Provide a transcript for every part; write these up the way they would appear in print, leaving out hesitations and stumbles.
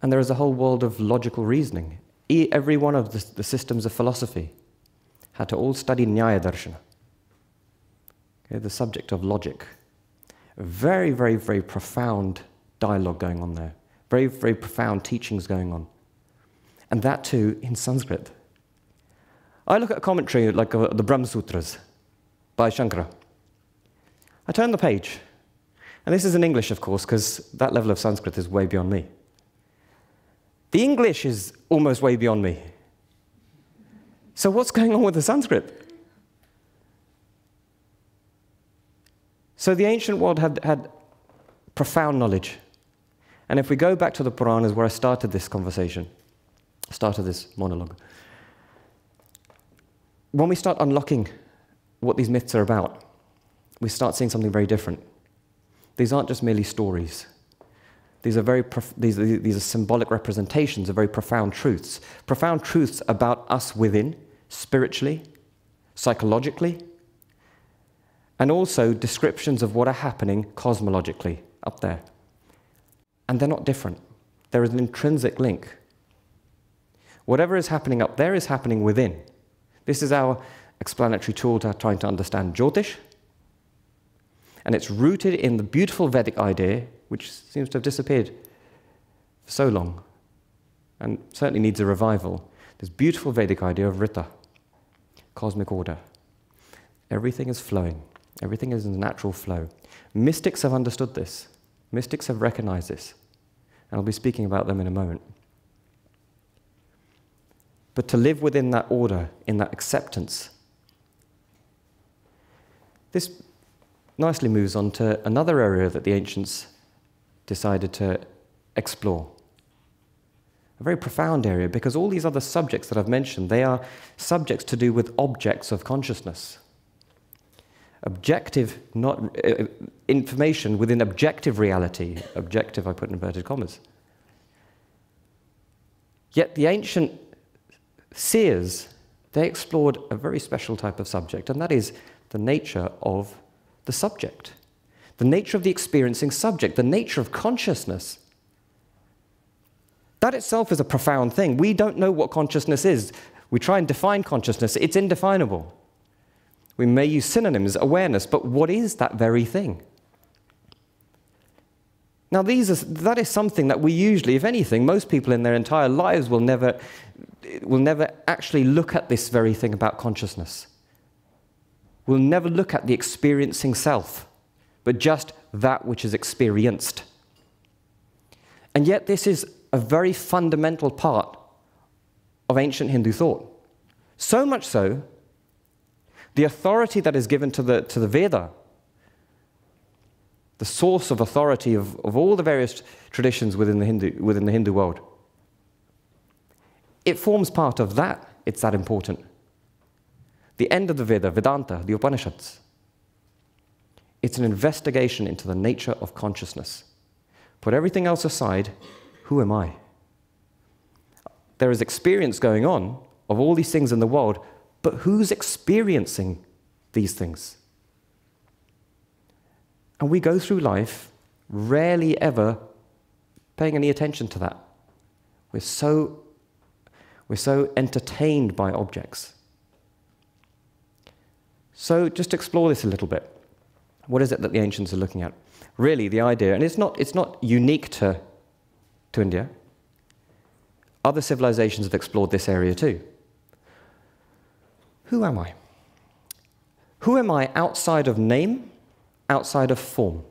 And there is a whole world of logical reasoning. Every one of the systems of philosophy had to all study Nyaya Darshana, okay, the subject of logic. A very, very, very profound dialogue going on there. Very, very profound teachings going on. And that too in Sanskrit. I look at a commentary like the Brahma Sutras by Shankara. I turn the page, and this is in English, of course, because that level of Sanskrit is way beyond me. The English is almost way beyond me. So what's going on with the Sanskrit? So the ancient world had profound knowledge. And if we go back to the Puranas, where I started this conversation, started this monologue, when we start unlocking what these myths are about, we start seeing something very different. These aren't just merely stories. These are symbolic representations of very profound truths about us within, spiritually, psychologically, and also descriptions of what are happening cosmologically up there. And they're not different. There is an intrinsic link. Whatever is happening up there is happening within. This is our explanatory tool to trying to understand Jyotish. And it's rooted in the beautiful Vedic idea, which seems to have disappeared for so long, and certainly needs a revival. This beautiful Vedic idea of Rita, cosmic order. Everything is flowing. Everything is in a natural flow. Mystics have understood this. Mystics have recognized this. And I'll be speaking about them in a moment. But to live within that order, in that acceptance, this nicely moves on to another area that the ancients decided to explore. A very profound area, because all these other subjects that I've mentioned, they are subjects to do with objects of consciousness. Objective, not information within objective reality. Objective, I put in inverted commas. Yet the ancient seers, they explored a very special type of subject, and that is the nature of the subject, the nature of the experiencing subject, the nature of consciousness. That itself is a profound thing. We don't know what consciousness is. We try and define consciousness. It's indefinable. We may use synonyms, awareness, but what is that very thing? Now, that is something that we usually, if anything, most people in their entire lives will never actually look at this very thing about consciousness. We'll never look at the experiencing self, but just that which is experienced. And yet this is a very fundamental part of ancient Hindu thought. So much so, the authority that is given to the Veda, the source of authority of all the various traditions within the Hindu world, it forms part of that. It's that important. The end of the Veda, Vedanta, the Upanishads, it's an investigation into the nature of consciousness. Put everything else aside, who am I? There is experience going on of all these things in the world, but who's experiencing these things? And we go through life rarely ever paying any attention to that. We're so entertained by objects. So just explore this a little bit. What is it that the ancients are looking at? Really, the idea, and it's not unique to India. Other civilizations have explored this area too. Who am I? Who am I outside of name, outside of form?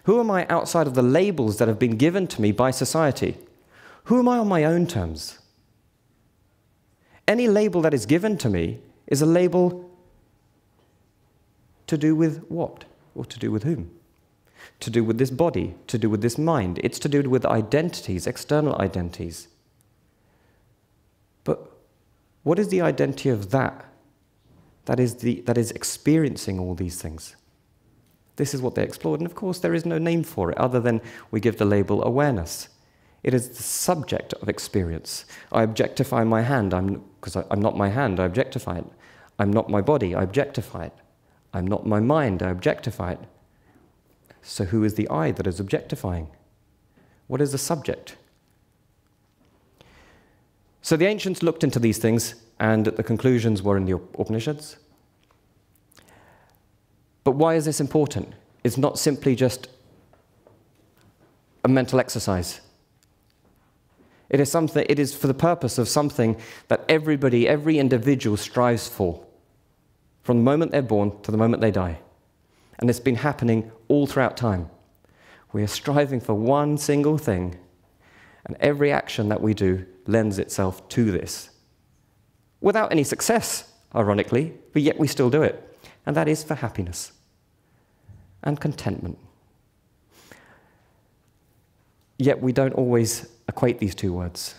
Who am I outside of the labels that have been given to me by society? Who am I on my own terms? Any label that is given to me is a label to do with what? Or to do with whom? To do with this body, to do with this mind. It's to do with identities, external identities. But what is the identity of that is experiencing all these things? This is what they explored, and of course there is no name for it other than we give the label awareness. It is the subject of experience. I objectify my hand, because I'm not my hand, I objectify it. I'm not my body, I objectify it. I'm not my mind, I objectify it. So who is the I that is objectifying? What is the subject? So the ancients looked into these things, and the conclusions were in the Upanishads. But why is this important? It's not simply just a mental exercise. It is for the purpose of something that every individual strives for, from the moment they're born to the moment they die. And it's been happening all throughout time. We are striving for one single thing, and every action that we do lends itself to this. Without any success, ironically, but yet we still do it. And that is for happiness and contentment. Yet we don't always equate these two words.